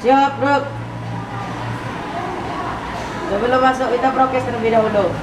Siap, Bro. Sebelum masuk kita prokes terlebih dahulu.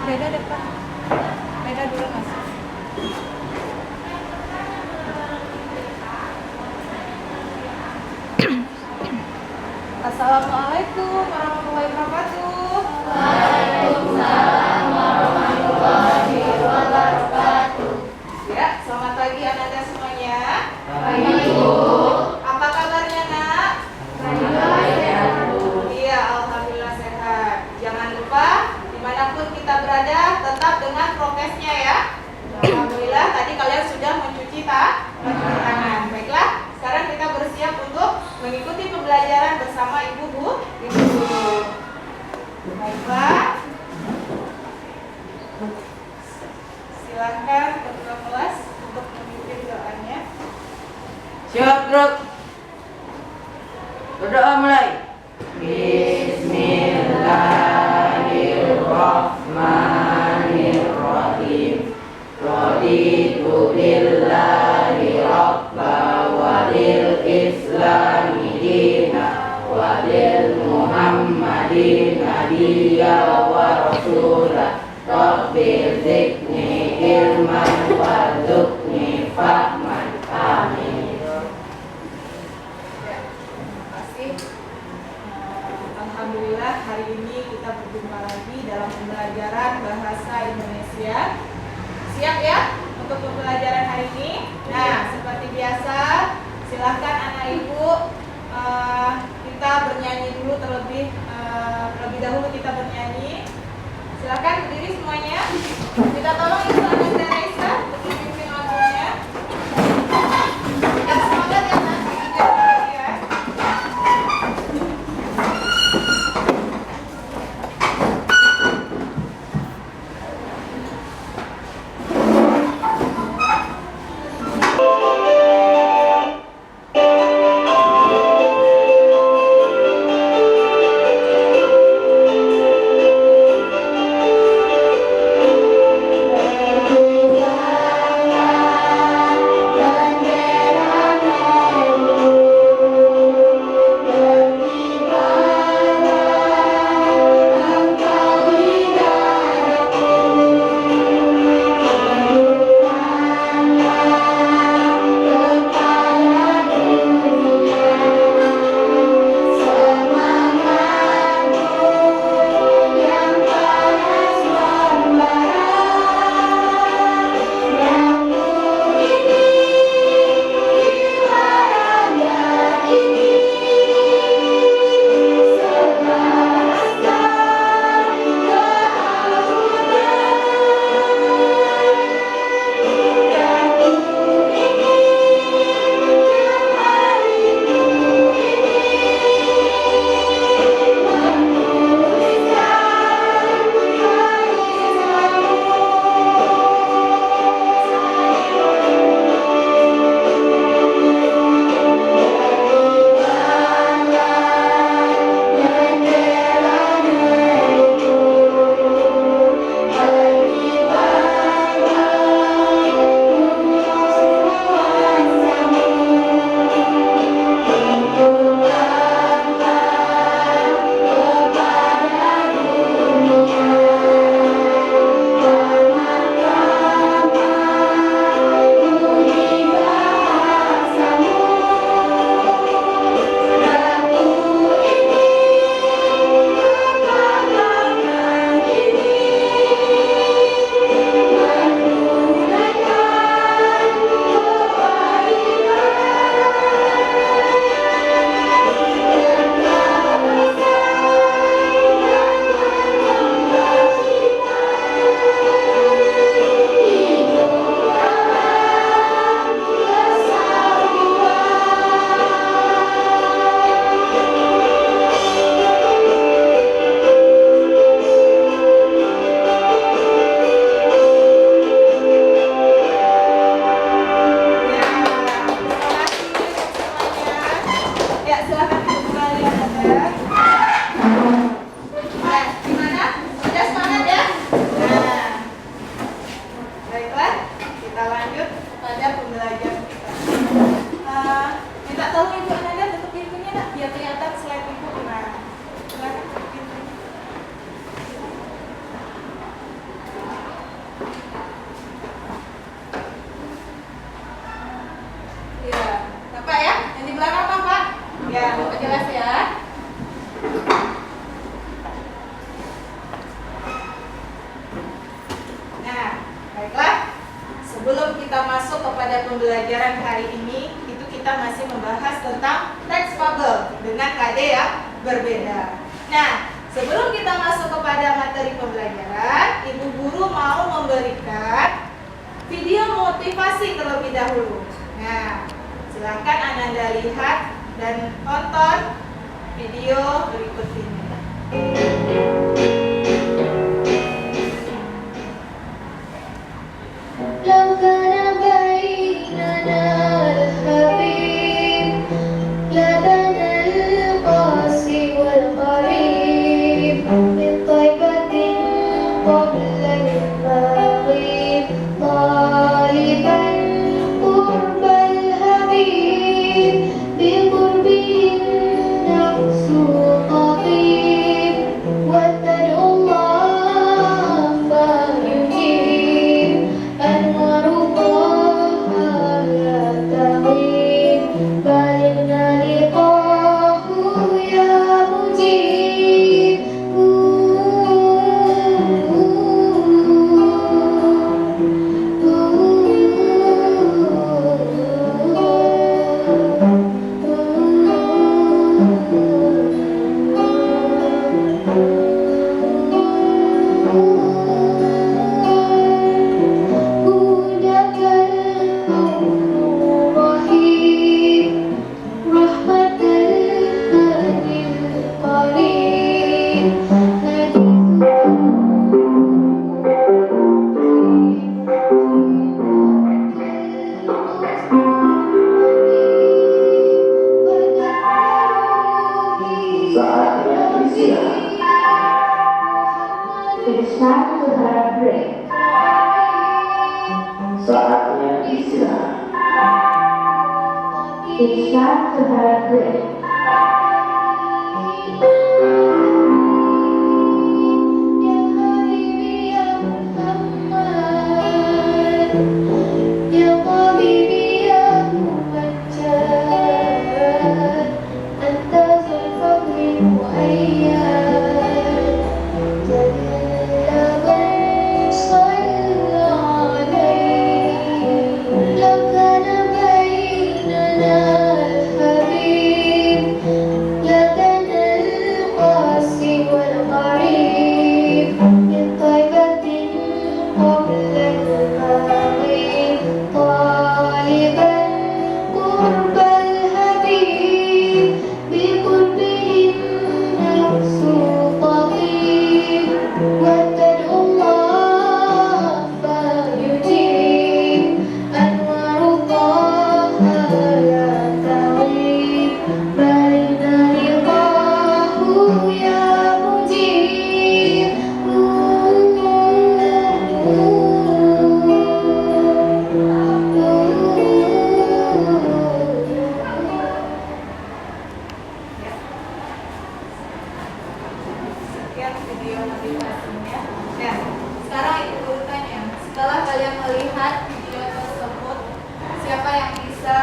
Beda depan. Beda dulu mas. Assalamualaikum warahmatullahi wabarakatuh. Waalaikumsalam warahmatullahi wabarakatuh. Ya, selamat pagi anak-anak semuanya. Pagi Bu. Apa kabarnya nak? Baik Bu. Iya, alhamdulillah sehat. Jangan lupa dimanapun kita berada tetap dengan prokesnya ya. Alhamdulillah tadi kalian sudah mencuci tangan. Baiklah, sekarang kita bersiap untuk mengikuti pembelajaran bersama ibu guru. Baiklah. Silakan Siap, gerak. Berdoa mulai. Bismillahirrahmanirrahim. Raditu billahi rabba wa lil islami dina wa lil muhammadin nabiyya wa rasula. Rabbi zidni ilman warzuqni fahman. Amin. Terima kasih. Alhamdulillah hari ini kita berjumpa lagi dalam pembelajaran bahasa Indonesia. Siap ya untuk pembelajaran hari ini? Nah, seperti biasa, silahkan anak ibu kita bernyanyi dulu terlebih dahulu kita bernyanyi. Silahkan berdiri semuanya. Kita tolong ibu Ananda Raisa untuk memimpin lagunya. Kita semangat ya Mas. Ya. Sebelum kita masuk kepada pembelajaran hari ini, itu kita masih membahas tentang teks fabel dengan KD yang berbeda. Nah, sebelum kita masuk kepada materi pembelajaran, Ibu Guru mau memberikan video motivasi terlebih dahulu. Nah, silakan Ananda lihat dan tonton video berikut ini. لو كان بيننا الحبيب It's time to have a break. Saatnya istirahat. It's time to have a break. Ya Habibi ya Muhammad, ya Habibi ya Muhammad, anta zulfaqri muayyad, jalaban sallu alayhi, lakana bainana al-habib, lakana al-qasi wal-qarib, min taibatin qabla al-maghrib, taliban qurba al-habib, biqurbihim nafsu tabib, wa tad'u Allah fayujib, anwaru Taha la taghib, baina ridahu ya mujib. Sekian video motivasinya. Nah, sekarang itu urutannya. Setelah kalian melihat video tersebut, siapa yang bisa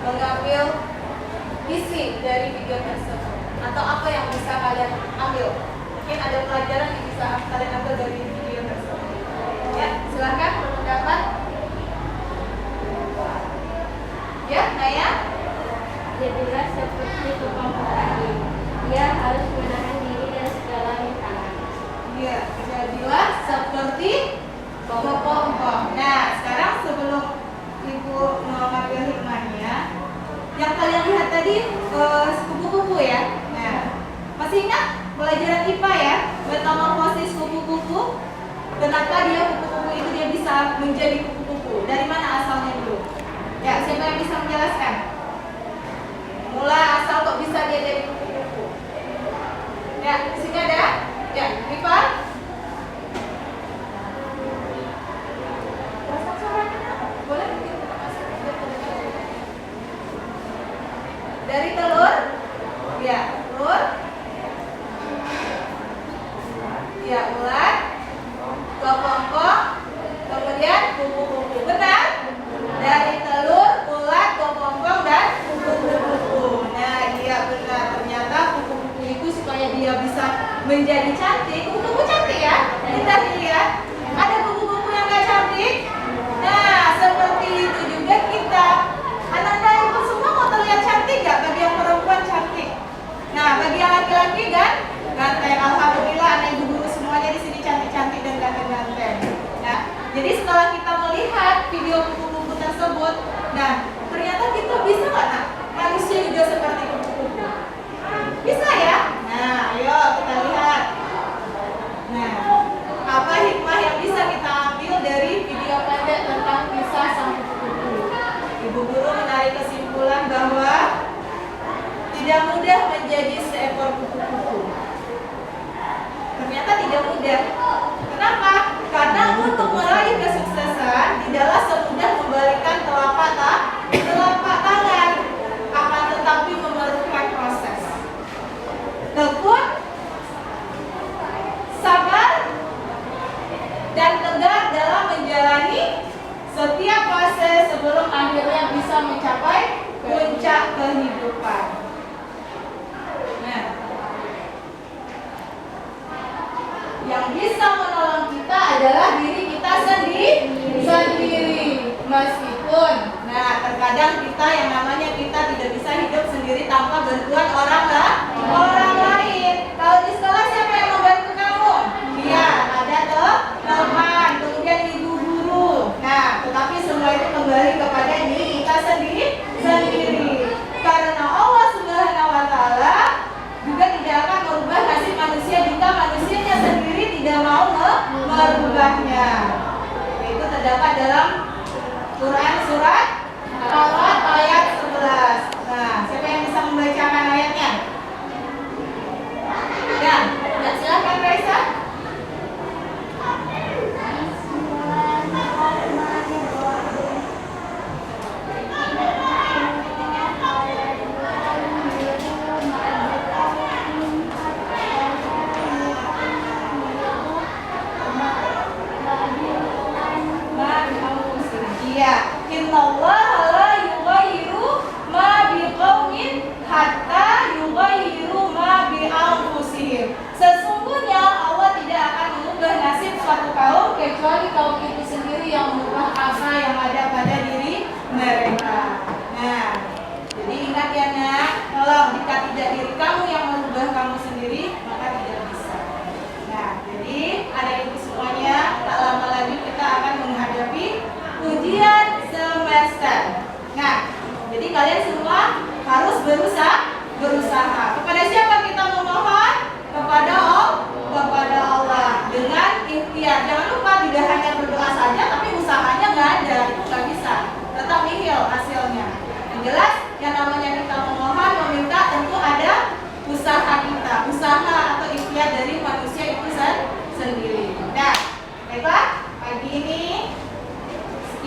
mengambil isi dari video tersebut? Atau apa yang bisa kalian ambil? Mungkin ada pelajaran yang bisa kalian ambil dari video tersebut. Ya, silahkan berpendapat. Ya, Naya? Jadilah seperti tukang petani. Dia harus menahan diri dari segala rintangan. Iya, jadilah seperti kepompong. Nah, sekarang sebelum Ibu mengambil hikmahnya, yang kalian lihat tadi kupu-kupu ya. Nah, masih ingat pelajaran IPA ya? Metamorfosis kupu-kupu. Kenapa dia kupu-kupu itu dia bisa menjadi kupu-kupu? Dari mana asalnya dulu? Ya, siapa yang bisa menjelaskan? Mula asal kok bisa dia jadi kupu-kupu? Ya, di sini ada? Ya, IPA. Boleh mungkin kita masuk. Dari telur? Ya, telur. Ya, ulat. Kepompong. Kemudian kupu-kupu. Benar? Dari telur, ulat, kepompong, dan kupu-kupu. Nah, iya benar. Ternyata kupu-kupu itu supaya dia bisa menjadi cantik. Kupu-kupu cantik ya? Kita lihat. Ada kupu-kupu yang gak cantik? Nah, seperti itu juga kita. Anak-anak itu semua mau terlihat cantik gak? Bagi yang perempuan cantik. Nah, bagi yang laki-laki kan? Ganteng. Alhamdulillah, anak ibu guru semuanya di sini cantik-cantik dan ganteng-ganteng. Nah, jadi setelah kita melihat video kupu-kupu tersebut, nah, ternyata kita bisa nggak, nak? Manusia juga seperti kupu-kupu. Bisa ya? Nah, ayo kita lihat. Nah, apa hikmah yang bisa kita ambil dari video pendek tentang kisah sang kupu-kupu? Ibu guru menarik kesimpulan bahwa tidak mudah menjadi seekor kupu-kupu. Ternyata tidak mudah. Kenapa? Karena untuk meraih kesuksesan tidaklah semudah membalikkan telapak tangan, akan tetapi memerlukan proses. Tekun, sabar, dan tegar dalam menjalani setiap fase sebelum akhirnya bisa mencapai puncak kehidupan. Nah, yang bisa menolong kita adalah diri kita sendiri. Meskipun, nah terkadang kita yang namanya kita tidak bisa hidup sendiri tanpa bantuan orang lain. Kalau di sekolah siapa yang membantu kamu? Iya, ada teman, kemudian ibu guru. Nah, tetapi semua itu kembali kepada diri kita sendiri. Karena Allah Subhanahu wa Ta'ala juga tidak akan merubah nasib manusia jika manusianya sendiri tidak mau merubahnya. Itu terdapat dalam Quran surat Al-Araf ayat 11. Nah, siapa yang bisa membacakan ayatnya?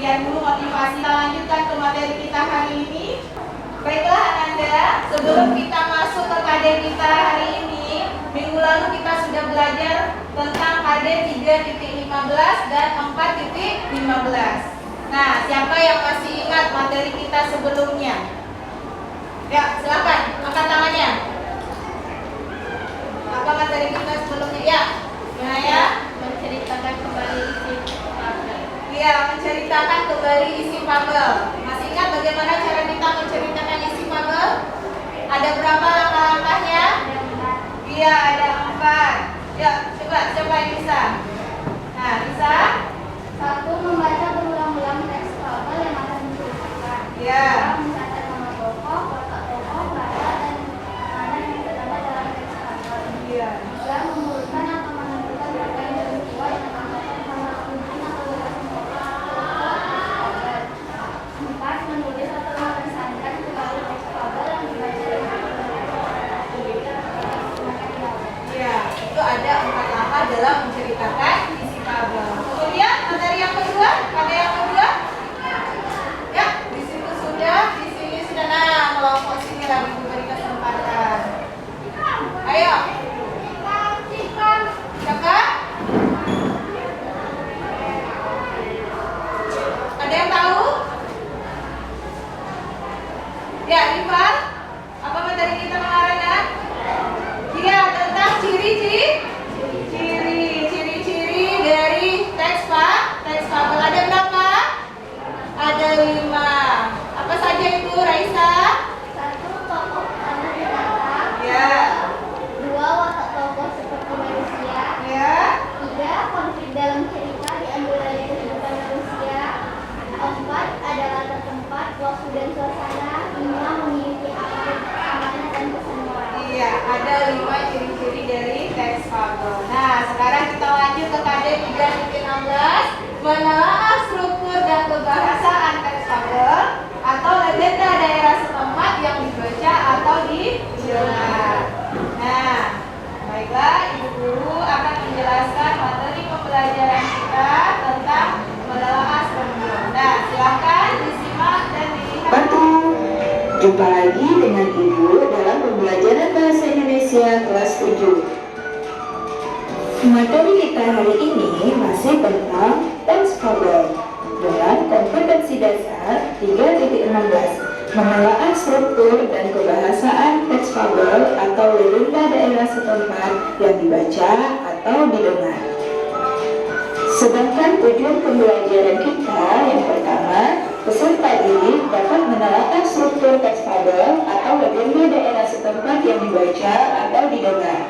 Sekian dulu motivasi. Kita lanjutkan ke materi kita hari ini. Baiklah Ananda, sebelum kita masuk ke KD kita hari ini, minggu lalu kita sudah belajar tentang KD 3.15 dan 4.15. Nah, siapa yang masih ingat materi kita sebelumnya? Ya, silakan angkat tangannya. Apa materi kita sebelumnya? Ya, gimana ya? Menceritakan kembali isi tabel. Iya, menceritakan kembali isi tabel. Masih ingat bagaimana cara kita menceritakan isi tabel? Ada berapa langkah-langkahnya? Iya, ada 4. Ya, coba siapa yang bisa? Nah, bisa? 1. Membaca berulang-ulang teks tabel yang akan diceritakan. Iya. 2. Mencatat nama tokoh, watak tokoh, kata, dan mana yang terdapat dalam teks tabel. Iya. 3. Mengurutkan atau menentukan rangkaian peristiwa yang terdapat sama kunci atau berdasarkan tokoh teks tabel. 4. Menulis atau meresankan kembali teks tabel yang dibaca dengan Iya, itu ada 4 langkah dalam menceritakan isi tabel. Kemudian materi yang kedua, ada yang kedua? Ya, di situ sudah, di sini sudah. Nah, kelompok sini lagi diberi kesempatan. Ayo. Siapa? Ada yang tahu? Ya, Rifan. Apa materi kita kemarin ya? Iya, tentang ciri-ciri dari teks tabel. Ada berapa? Ada 5. Apa saja itu, Raisa? 1. Tokoh utama ditata. Ya. 2. Watak tokoh seperti manusia. Ya. 3. Konflik dalam cerita diambil dari kehidupan manusia. 4. Ada latar tempat, waktu dan suasana. 5. Memiliki akar, amanah dan pesan moral. Iya, ada 5 ciri-ciri dari teks tabel. Nah, sekarang kita lanjut ke KD 3.16, menelaah struktur dan kebahasaan teks tabel atau legenda daerah setempat yang dibaca atau didengar. Nah, baiklah, Ibu Guru akan menjelaskan materi pembelajaran kita tentang menelaah struktur. Nah, silakan disimak dan dilihat. Betul. Jumpa lagi dengan Ibu dalam pembelajaran Bahasa Indonesia kelas 7. Materi kita hari ini masih tentang teks tabel dengan kompetensi dasar 3.16, menelaah struktur dan kebahasaan teks tabel atau legenda daerah setempat yang dibaca atau didengar. Sedangkan tujuan pembelajaran kita yang pertama, peserta didik dapat menelaah struktur teks tabel atau legenda daerah setempat yang dibaca atau didengar.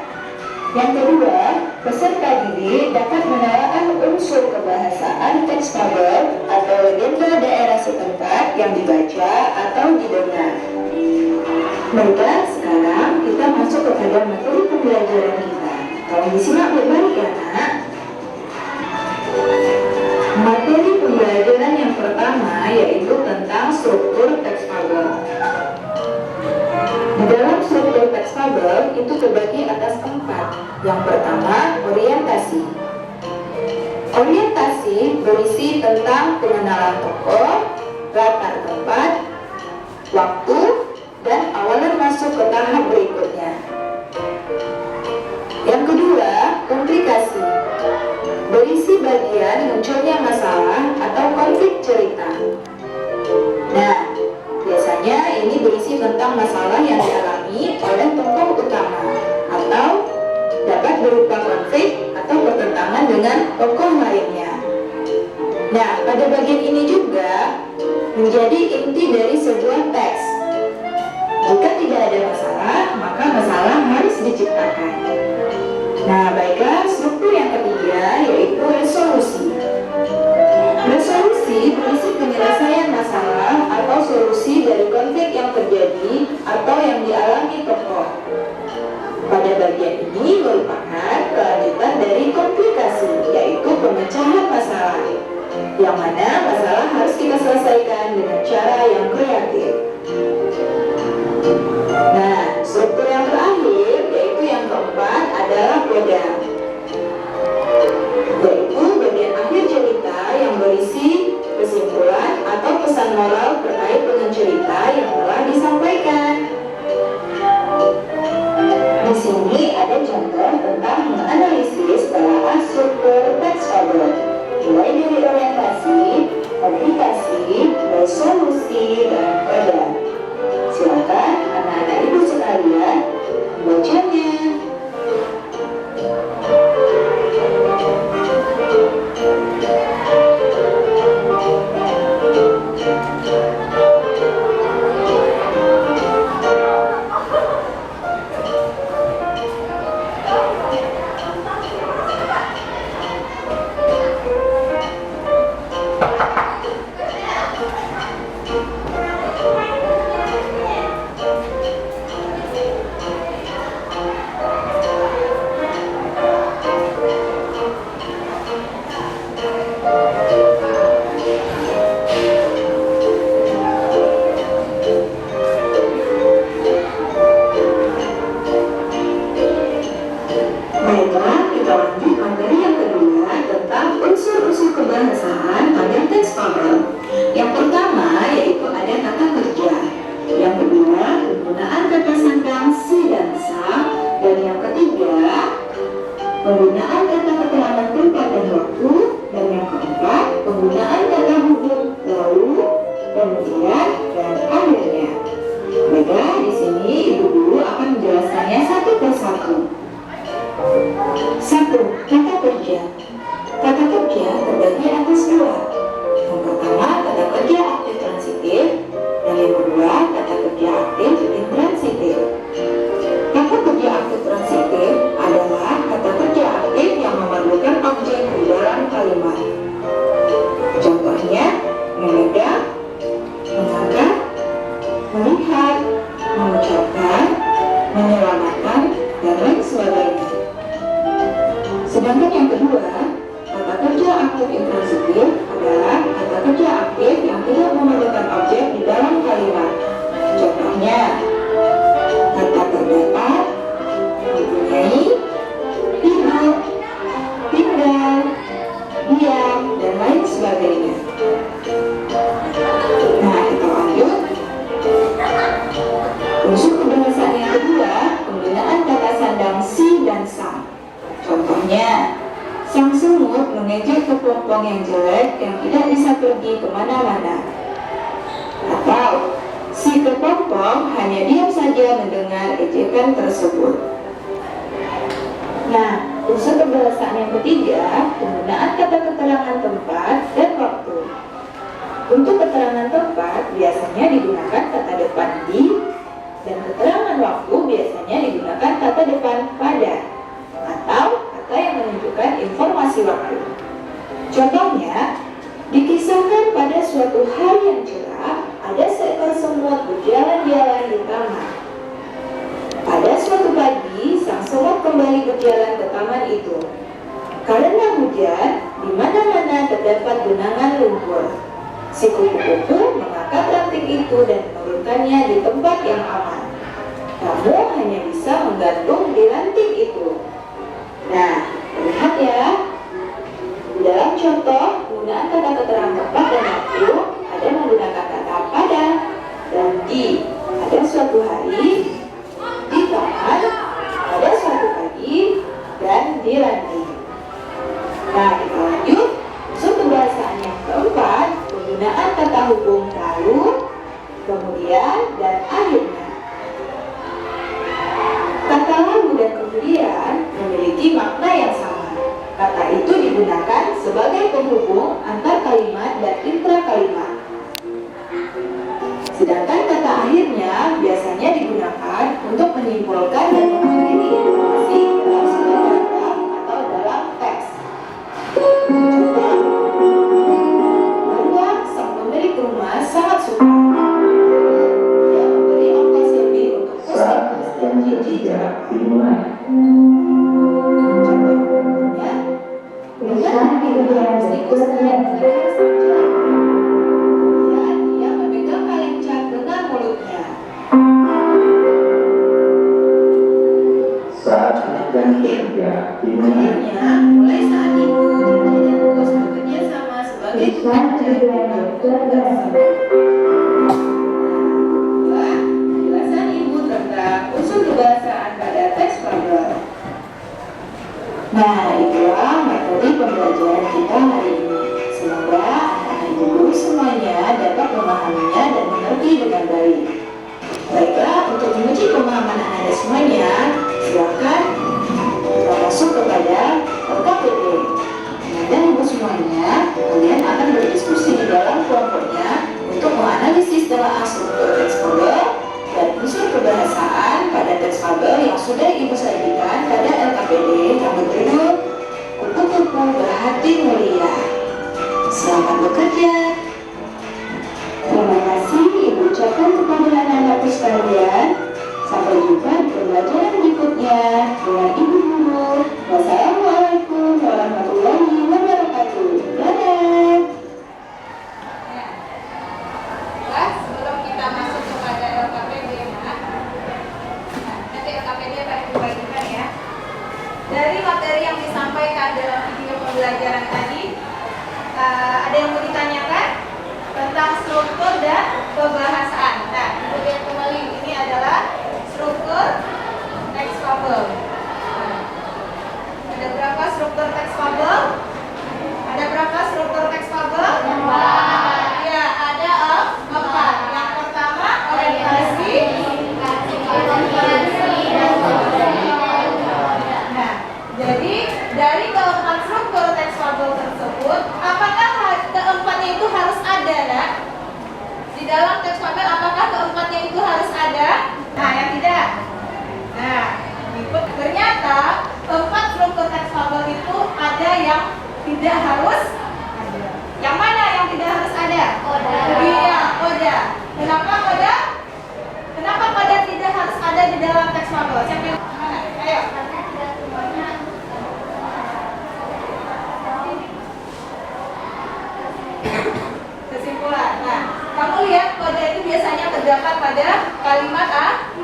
Yang kedua, peserta didik dapat menelaah unsur kebahasaan teks tabel atau legenda daerah setempat yang dibaca atau didengar. Baiklah, sekarang kita masuk kepada materi pembelajaran kita. Tolong disimak baik-baik ya, Nak. Materi pembelajaran yang pertama yaitu tentang struktur teks tabel. Di dalam struktur teks tabel itu terbagi atas 4. Yang pertama, orientasi. Orientasi berisi tentang pengenalan tokoh, latar tempat, waktu, dan awalan masuk ke tahap berikutnya. Yang kedua, komplikasi. Berisi bagian munculnya masalah atau konflik cerita. Nah, biasanya ini berisi tentang masalah yang dialami oleh tokoh utama atau dapat berupa konflik atau pertentangan dengan tokoh lainnya. Nah, pada bagian ini juga menjadi inti dari sebuah teks. Jika tidak ada masalah, maka masalah harus diciptakan. Nah, baiklah, struktur yang ketiga yaitu resolusi. Resolusi berisi penyelesaian masalah atau solusi dari konflik yang terjadi atau yang dialami tokoh. Pada bagian ini merupakan kelanjutan dari komplikasi, yaitu pemecahan masalah, yang mana masalah harus kita selesaikan dengan cara yang kreatif. Nah, struktur yang terakhir yaitu yang keempat adalah coda, yaitu bagian akhir cerita yang berisi kesimpulan penggunaan kata keterangan tempat dan waktu, dan yang keempat, penggunaan kata hubung lalu, kemudian, dan akhirnya. Baiklah, di sini Ibu Guru akan menjelaskannya satu persatu. 1. Kata kerja. Kata kerja terbagi atas dua. Yang pertama, kata kerja aktif transitif, dan yang kedua, kata kerja aktif intransitif. Kata kerja aktif transitif adalah kata kerja aktif yang memerlukan objek di dalam kalimat. Contohnya, memegang, mengangkat, melihat, mengucapkan, menyelamatkan, dan lain sebagainya. Sedangkan yang kedua, kata kerja aktif intransitif adalah kata kerja aktif yang tidak memerlukan objek di dalam kalimat. Contohnya, kata terdapat, mempunyai, hidup, tinggal, diam, dan lain sebagainya. Nah, kita lanjut. Unsur kebahasaan yang kedua, penggunaan kata sandang si dan sang. Contohnya, sang semut mengejek kepompong yang jelek yang tidak bisa pergi kemana-mana. Atau, si kepompong hanya diam saja mendengar ejekan tersebut. Nah, unsur kebahasaan yang ketiga, penggunaan kata keterangan tempat dan waktu. Untuk keterangan tempat biasanya digunakan kata depan di, dan keterangan waktu biasanya digunakan kata depan pada, atau kata yang menunjukkan informasi waktu. Contohnya, dikisahkan pada suatu hari yang cerah, ada seekor semut berjalan-jalan di taman. Pada suatu pagi, sang semut kembali berjalan ke taman itu. Karena hujan, di mana-mana terdapat genangan lumpur. Si kupu-kupu mengangkat ranting itu dan menurunkannya di tempat yang aman. Kamu hanya bisa menggantung di ranting itu. Nah, lihat ya. Di dalam contoh, penggunaan kata keterangan tempat dan waktu ada menggunakan kata pada dan di. Ada suatu hari, di taman, pada suatu pagi, dan di ranting. Nah, kita lanjut. Unsur kebahasaan yang keempat, penggunaan kata hubung lalu, kemudian, dan akhirnya. Kata lalu dan kemudian memiliki makna yang sama. Kata itu digunakan sebagai penghubung antar kalimat dan intra kalimat. Sedangkan kata akhirnya biasanya digunakan untuk menyimpulkan dan mengakhiri informasi dalam sebuah paragraf atau dalam teks. Contoh, bahwa sang pemilik rumah sangat suka. Dia memberi ongkos lebih untuk puskesmas dan cincin jarak. Contohnya, dengan pilihan berikut dan menekan saja. Kemudian dia memegang kaleng cat dengan mulutnya. Saat dan kerja Akhirnya, mulai saat itu, Cici dan Kus bekerja sama sebagai tukang cat di kampung tersebut. Kedua, penjelasan Ibu tentang unsur kebahasaan pada teks fabel. Nah, itulah materi pembelajaran kita hari ini. Semoga anak-anak Ibu Guru semuanya dapat memahaminya dan mengerti dengan baik. Baiklah, untuk menguji pemahaman anak-anak semuanya, silakan kita masuk kepada LKPD. Dan Ibu semuanya, kalian akan berdiskusi di dalam kelompoknya untuk menganalisis telah struktur teks fabel dan unsur kebahasaan pada teks fabel yang sudah Ibu sajikan pada LKPD yang berjudul Kupu-kupu Berhati Mulia. Selamat bekerja. Terima kasih Ibu ucapkan kepada anak-anakku sekalian. Sampai jumpa di pembelajaran berikutnya dengan Ibu Guru. Wassalamualaikum warahmatullahi wabarakatuh. Dadah. Nah, sebelum kita masuk kepada LKPD, nanti LKPD akan dibagikan ya. Dari materi yang disampaikan dalam video pembelajaran tadi, ada yang mau ditanyakan tentang struktur dan kebahasaan. Nah, Ibu lihat kembali, ini adalah struktur teks fabel. dari keempat struktur teks fabel tersebut, apakah keempatnya itu harus ada, nak? Di dalam teks fabel, apakah keempatnya itu harus ada? Nah, yang tidak. Nah, ternyata keempat struktur teks fabel itu ada yang tidak harus ada. Yang mana yang tidak harus ada? Koda. Iya, koda. Kenapa koda? Kenapa koda tidak harus ada di dalam teks fabel? Siapa yang mana? Ayo. Karena tidak semuanya Kesimpulan. Nah, kamu lihat koda itu biasanya terdapat pada kalimat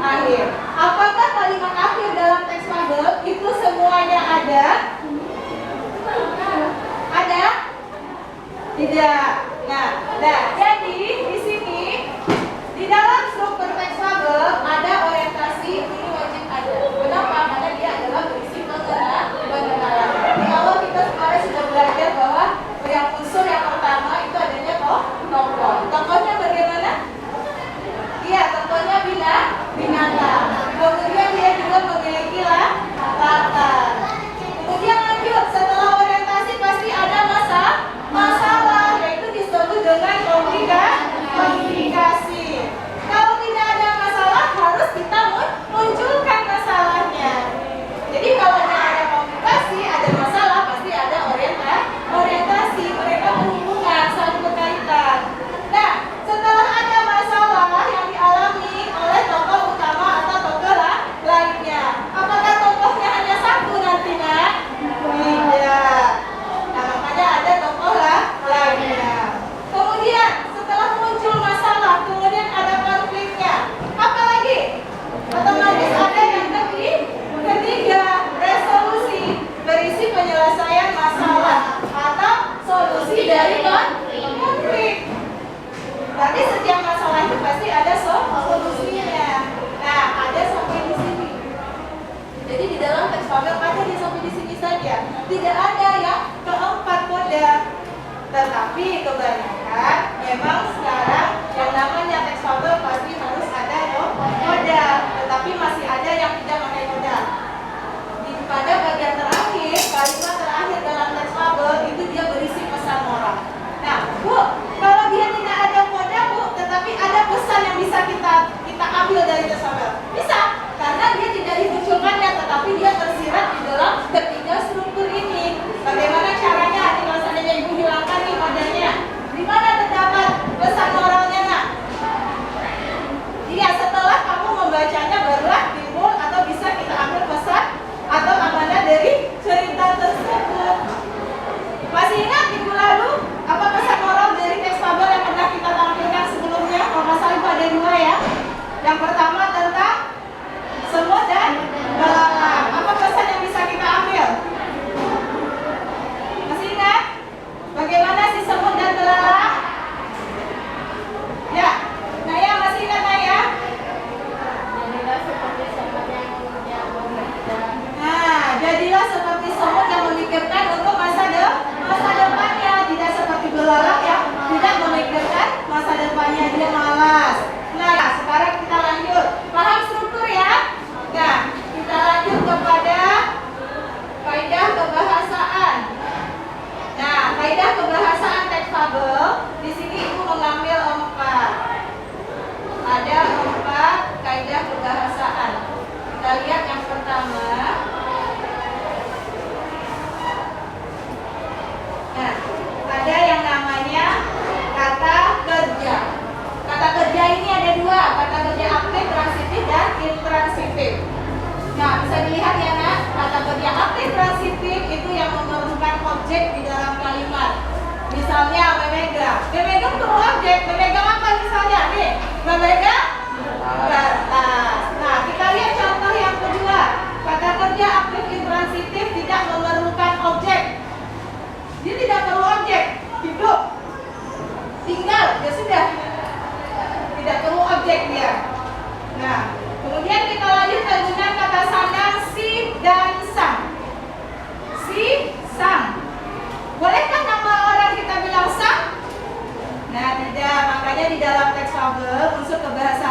akhir. Apakah kalimat akhir dalam teks fabel itu semuanya ada? Ada? Tidak. Nah, jadi di sini di dalam struktur teks fabel ada orientasi, ini wajib ada. Kenapa? Karena dia adalah berisi pengenalan. Di awal kita kemarin sudah belajar bahwa yang unsur yang pertama itu adanya tokoh. Tokohnya bagaimana? Iya, tokohnya binatang. Kemudian dia juga memiliki latar. Kemudian lanjut, setelah orientasi pasti ada masalah, yaitu disebut dengan komplikasi. Kalau tidak ada masalah, harus kita munculkan masalahnya. Jadi kalau tidak ada komplikasi, ada masalah, pasti ada orientasi. Mereka berhubungan, saling berkaitan. Nah, setelah ada masalah yang dialami oleh tokoh utama atau tokoh lainnya, apakah tokohnya hanya satu nantinya? Tidak. Nah, makanya ada tokoh lainnya. Kemudian setelah muncul masalah, kemudian ada konfliknya. Apa lagi? Otomatis ada yang ketiga, resolusi, berisi penyelesaian masalah atau solusi dari konflik. Berarti setiap masalah itu pasti ada solusinya. Nah, ada sampai di sini. Jadi di dalam teks fabel ada di sampai di sini saja. Tidak ada yang keempat koda. Tetapi kebanyakan memang sekarang yang namanya teks fabel pasti harus ada koda. Tetapi masih ada yang tidak pakai koda. Pada bagian terakhir, kalimat terakhir dalam teks fabel itu dia berisi pesan moral. Nah, Bu, kalau dia tidak ada koda, Bu, tetapi ada pesan yang bisa kita ambil dari teks fabel. Bisa, karena dia tidak dimunculkannya, tetapi dia tersirat di dalam ketiga struktur ini. Bagaimana caranya? Kalau seandainya Ibu hilangkan nih kodanya, di mana terdapat pesan moralnya, nak? Iya, setelah kamu membacanya barulah timbul atau bisa kita ambil pesan atau amanah dari cerita tersebut. Masih ingat minggu lalu apa pesan moral dari teks fabel yang pernah kita tampilkan sebelumnya? Kalau nggak salah itu ada dua ya. Yang pertama tentang semut dan belalang. Apa pesan yang bisa kita ambil? Masih ingat? Bagaimana si semut dan belalang? Ya, Naya masih ingat Naya? Nah, jadilah seperti semut yang memikirkan untuk masa depannya, tidak seperti belalang yang tidak memikirkan masa depannya, dia malas. Nah, sekarang kita lanjut. Paham struktur ya? Nah, kita lanjut kepada kaidah kebahasaan. Nah, kaidah kebahasaan teks fabel di sini Ibu mengambil 4. Ada 4 kaidah kebahasaan. Kita lihat yang pertama. Nah, ada yang namanya kata kerja. Kata kerja ini ada 2, kata kerja aktif, transitif, dan intransitif. Nah, bisa dilihat ya, nak, kata kerja aktif transitif itu yang memerlukan objek di dalam kalimat. Misalnya memegang. Memegang perlu objek. Memegang apa misalnya? Nih, memegang kertas. Nah, kita lihat contoh yang kedua. Kata kerja aktif intransitif tidak memerlukan objek. Dia tidak perlu objek. Hidup. Tinggal, ya sudah. Tidak perlu objek dia. Nah, kemudian kita lanjutkan dengan kata sandang si dan sang. Si, sang. Bolehkah nama orang kita bilang sang? Nah, tidak. Makanya di dalam teks fabel unsur kebahasaan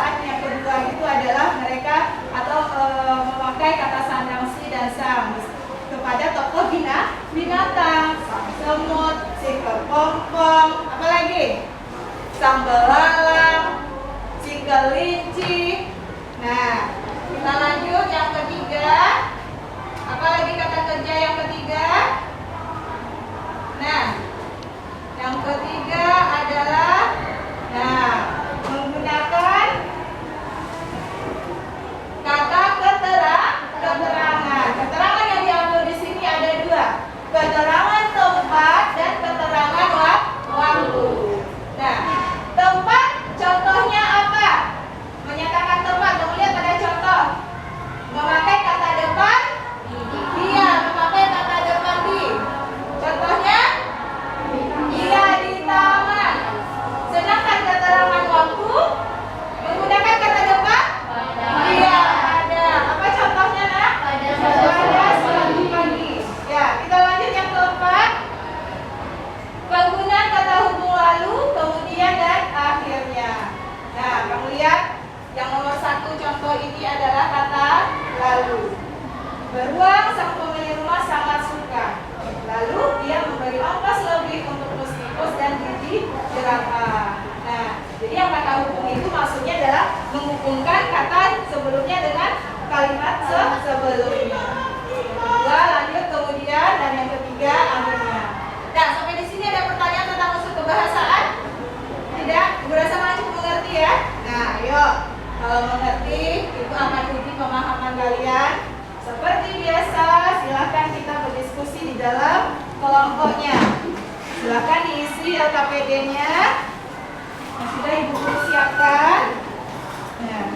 sang belalang, si kelinci. Nah, kita lanjut yang ketiga. Apa lagi kata kerja yang ketiga? Nah, yang ketiga adalah menggunakan kata keterangan. Keterangan yang diambil di sini ada dua. Keterangan tempat dan keterangan waktu. Nah, tempat contohnya apa? Menyatakan tempat. Kamu lihat ada contoh. Memakai kata depan. Dia memakai kata depan di. Contohnya, dia di taman. Sedangkan keterangan waktu menggunakan kata depan. Dia ada. Apa contohnya, Nak? Pada suatu pagi. Ya, kita lanjut yang keempat. Penggunaan kata hubung lalu, kemudian dan akhirnya. Nah, kamu lihat yang nomor satu contoh ini adalah kata lalu. Beruang sang pemilik rumah sangat suka. Lalu dia memberi ongkos lebih untuk tikus dan gigi jerapah. Nah, jadi yang kata hubung itu maksudnya adalah menghubungkan kata sebelumnya dengan kalimat sebelumnya. Kedua, lanjut kemudian, dan yang ketiga akhirnya. Nah, sampai di sini ada pertanyaan tentang unsur kebahasaan? Tidak? Ibu rasa malah cukup mengerti ya? Nah, ayo. Kalau mengerti, itu akan uji pemahaman kalian. Seperti biasa, silahkan kita berdiskusi di dalam kelompoknya. Silahkan diisi LKPD-nya yang sudah Ibu Guru siapkan. Nah,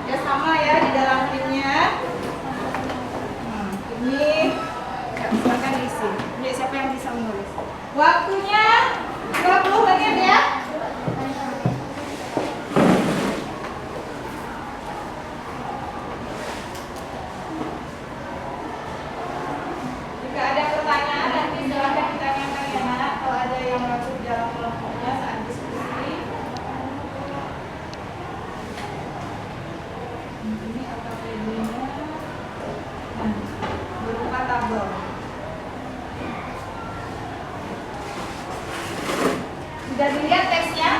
ya sama ya di dalam timnya. Ini ya, silahkan diisi. Jadi siapa yang bisa menulis? Waktunya 20 menit ya. Jika ada pertanyaan nanti silahkan ditanyakan ya, Nak. Kalau ada yang ragu di dalam kelompoknya saat diskusi. Ini LKPD-nya. Nah, berupa tabel. Sudah dilihat teksnya?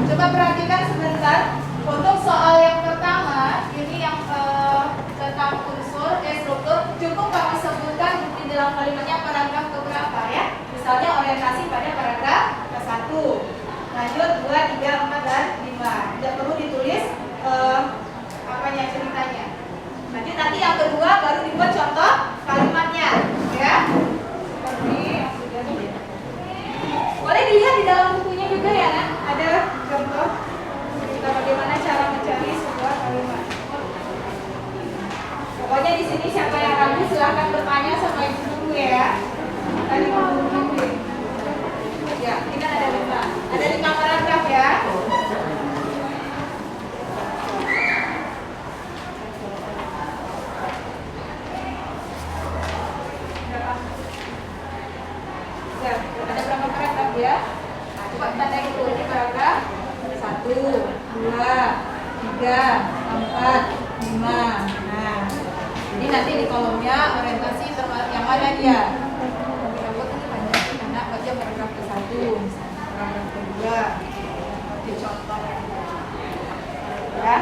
Coba perhatikan sebentar. Untuk soal yang pertama, ini yang tentang unsur struktur, cukup kami sebutkan bukti dalam kalimatnya paragraf keberapa ya. Misalnya orientasi pada paragraf ke-1, lanjut 2, 3, 4, dan 5. Tidak perlu ditulis ceritanya. Nanti yang kedua baru dibuat contoh kalimatnya ya. Seperti yang sudah dilihat. Boleh dilihat di dalam bukunya juga ya, Nak. Ada contoh kita bagaimana cara mencari sebuah kalimat. Pokoknya di sini siapa yang ragu silahkan bertanya sama ibu guru ya. Tadi guru ya, kita ada 5 paragraf ya. Ada berapa paragraf ya? Nah, coba kita tanya dulu ini paragraf 1, 2, 3, 4, 5. Nah, jadi nanti di kolomnya orientasi yang mana dia? Kita buat ini banyak sih, karena baca paragraf ke-1, paragraf ke-2, di contoh ya.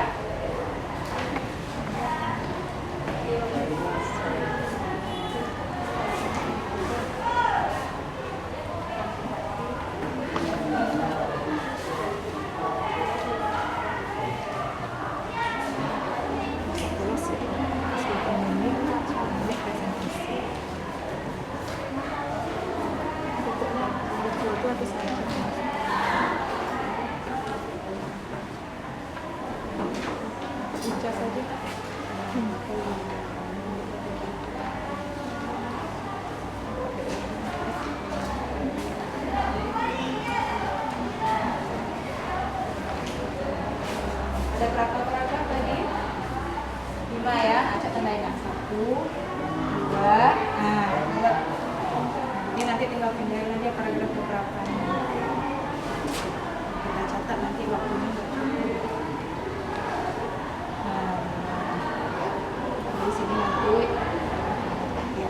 Ada berapa paragraf tadi? 5 ya. Acak tandain 1, 2. Nah, ini nanti tinggal pindahin aja paragraf beberapa. Kita catat nanti waktunya nggak cukup. Nah, di sini nanti ya.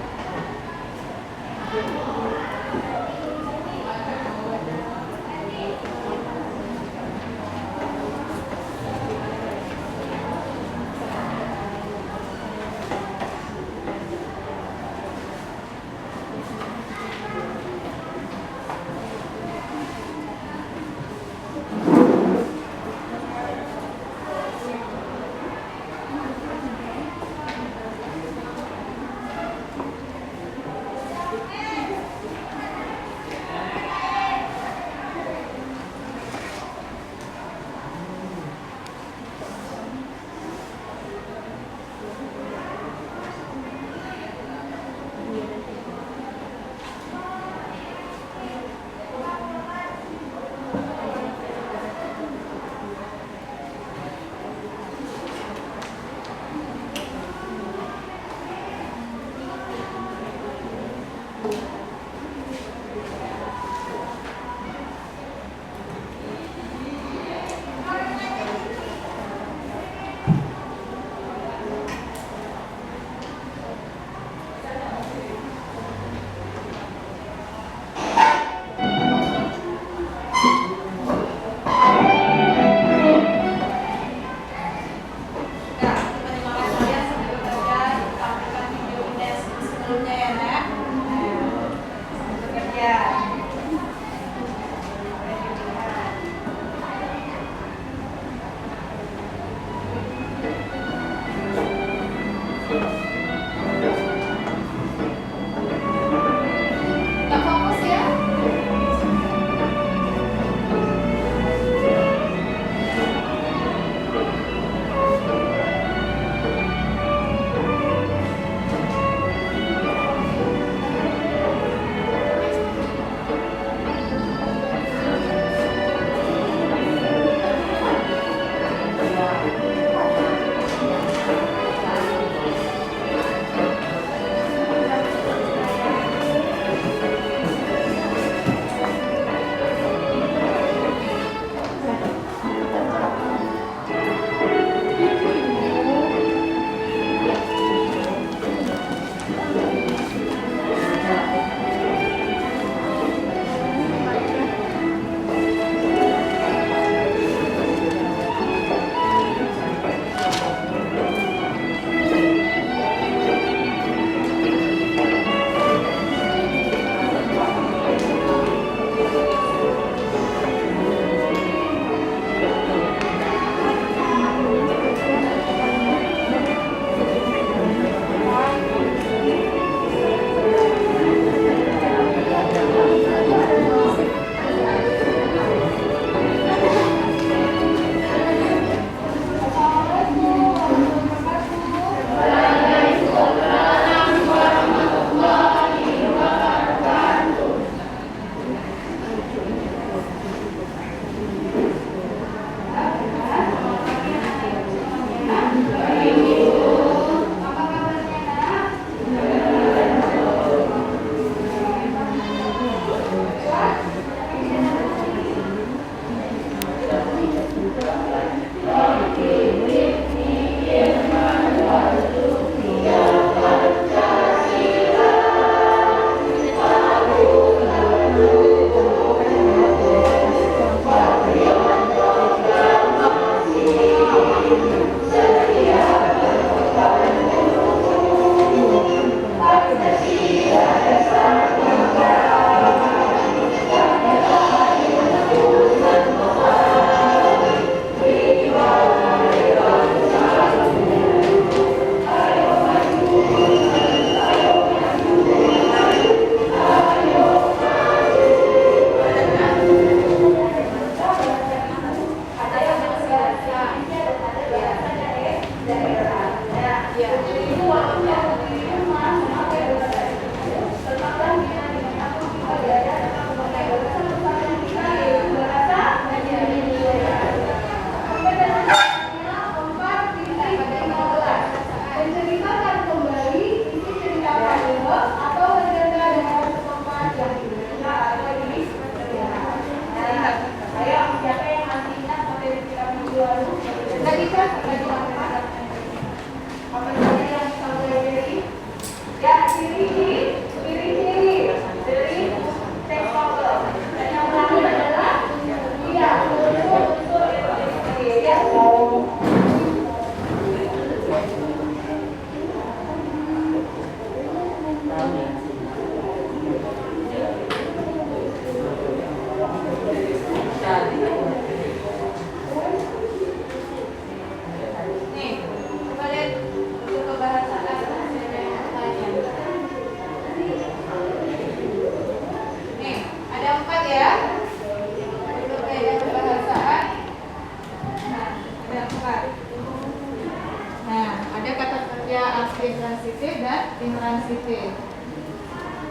transitif dan intransitif.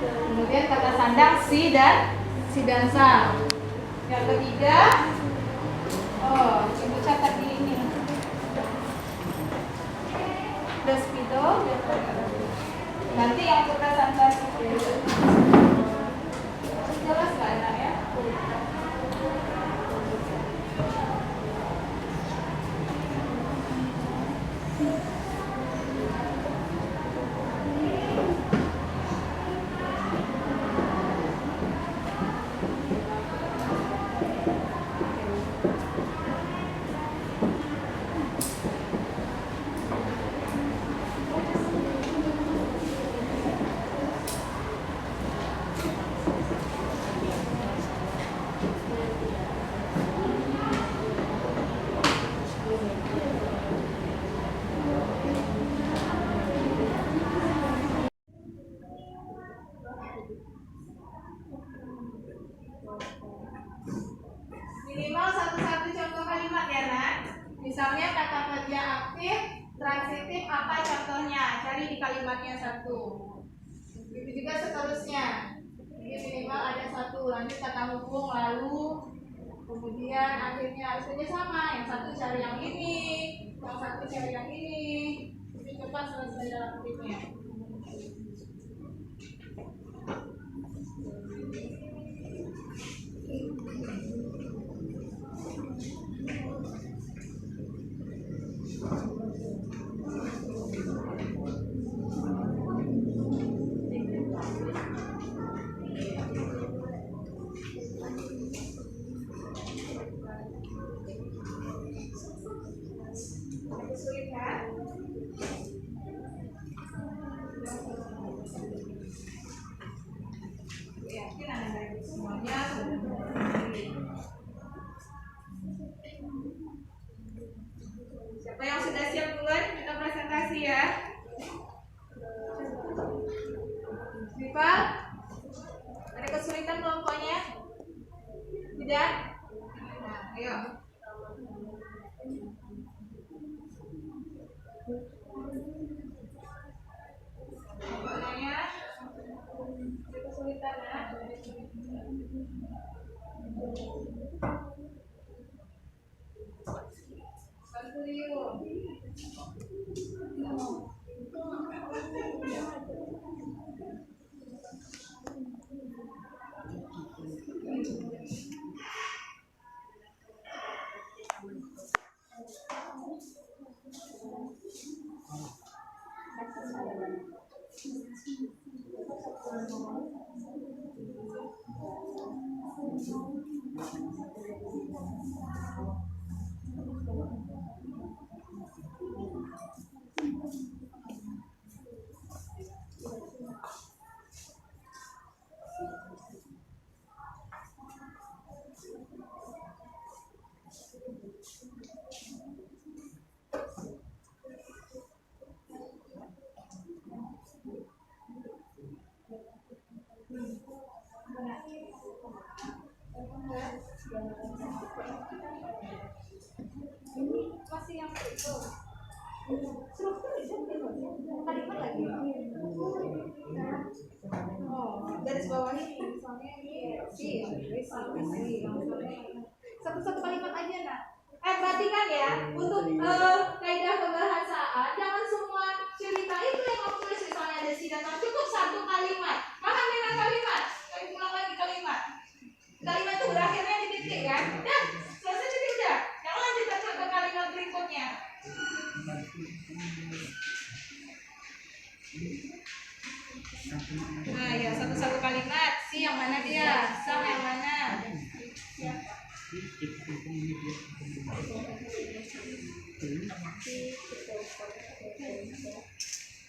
Kemudian kata sandang si dan sa. Yang ketiga, ibu catat di ini. Despido. Nanti yang kata sandang jelas nggak enak ya? Minimal satu contoh kalimat ya nak. Misalnya kata kerja aktif, transitif apa contohnya? Cari di kalimatnya satu. Itu juga seterusnya. Jadi minimal ada satu. Lanjut kata hubung lalu. Kemudian akhirnya harus kerja sama. Yang satu cari yang ini, yang satu cari yang ini. Jadi cepat selesai dalam aktifnya. Sulit kan? Yakin anda semuanya sudah mengerti. Siapa yang sudah siap duluan kita presentasi ya? Rival, ada kesulitan kelompoknya? Tidak? Nah, ayo. Kelompoknya ada kesulitan ya? Bantu yuk. Masih yang itu kalimat lagi. Garis bawah ini misalnya ini satu kalimat aja nak. Perhatikan ya, untuk kaidah kebahasaan jangan semua cerita itu yang kamu tulis. Misalnya ada si dan cukup satu kalimat. Paham dengan kalimat? Kami ulang lagi kalimat. Kalimat itu berakhirnya di titik kan? Ya, selesai titik udah. Yang lanjut ke kalimat berikutnya. Nah ya, satu kalimat. Si yang mana dia? Sang yang mana?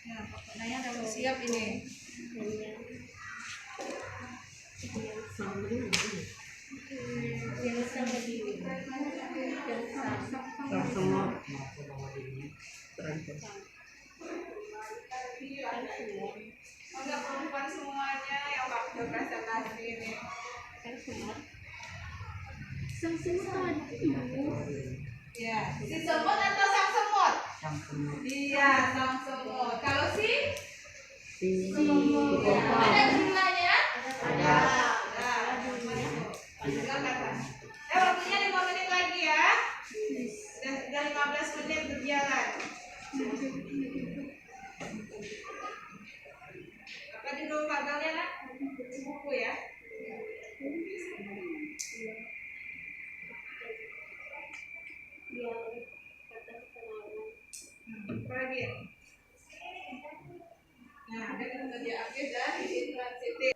Nah, pertanyaannya udah siap ini. Enggak perempuan semuanya yang waktu presentasi ini. Sang semut Ya, si semut atau sang semut? Iya, sang semut. Kalau si Ada jumlahnya? Ada. Tinggal kata. Waktunya 5 menit lagi ya. Sudah 15 menit berjalan. Apa judul fabelnya, Nak? Buku ya. Apa lagi? Nah, ada kata dia aktif dan intransitif.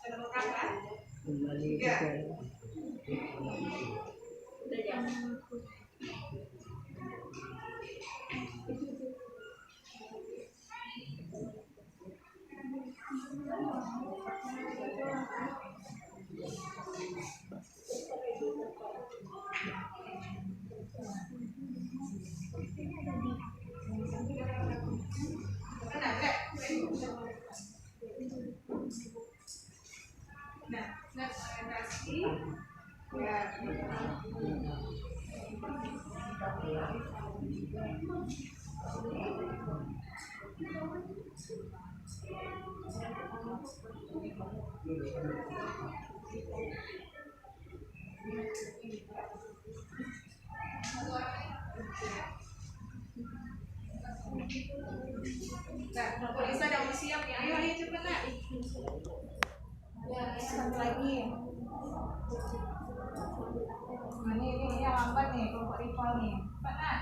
Nomor berapa? 3. Nah, orientasi ya. Nah, kalau Lisa udah siap ya, ayo cepat Nak. Ya, satu lagi. Nah, ini yang lambat nih, kelompok rival nih. Cepat Nak.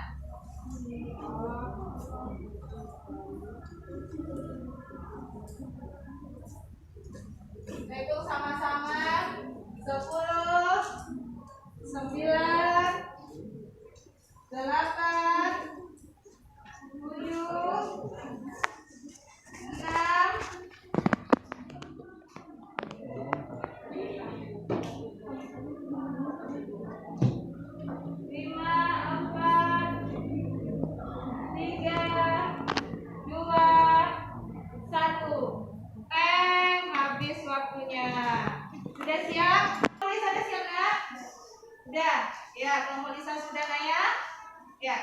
Nah, itu sama-sama 10, 9, 8, 7, 6, 5, 4, 3, 2, 1. Habis waktunya. Sudah siap? Lisa sudah siap nggak? Sudah. Ya, kelompok Lisa sudah nggak ya? Ya.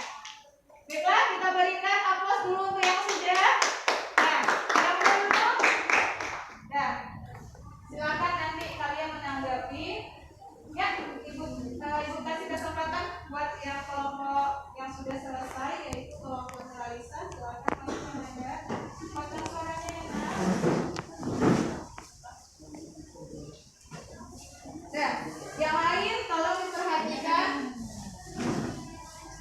Baiklah, kita berikan aplaus dulu untuk yang sudah. Nah, yang belum. Nah, silakan nanti kalian menanggapi. Ya, ibu kasih kesempatan buat yang kelompok yang sudah selesai, yaitu kelompok Lisa. Silakan kalian menanda. Potong suaranya ya, Nak. Nah, yang lain tolong diperhatikan.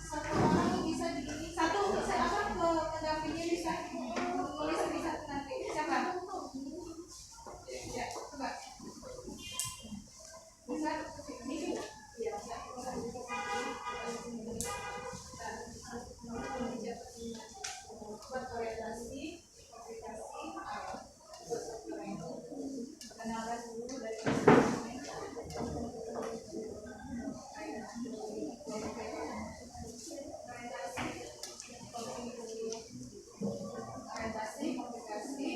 Satu orang bisa begini, satu saya apa ke pendampingnya bisa tulis bisa nanti siapa? Ya, coba. Bisa ini? Iya, buat orientasi, aplikasi, kenalan dulu dari orientasi, komunikasi,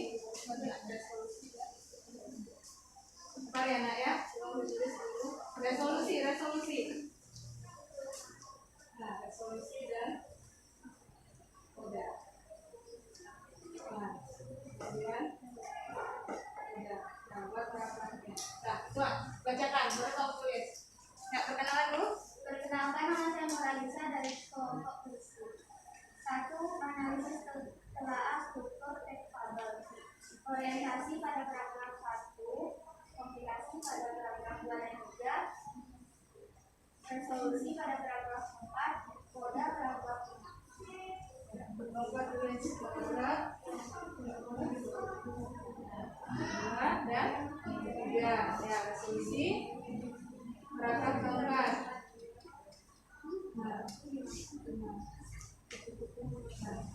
apa ya Nak ya? Resolusi. Nah, resolusi dan udah. Nah, kemudian udah. Nah, buat perapaannya. Nah, coba bacakan, boleh kamu tulis. Ya, perkenalan dulu. Perkenalkan, nama saya Nuralisa dari kelompok Lisa. 1. Analisis telaah struktur teks fabel. Orientasi pada paragraf 1, komplikasi pada paragraf 2 dan 3, resolusi pada paragraf 4, koda paragraf 5. Nomor tulis paragraf 2 dan 3. Ya, resolusi paragraf keempat.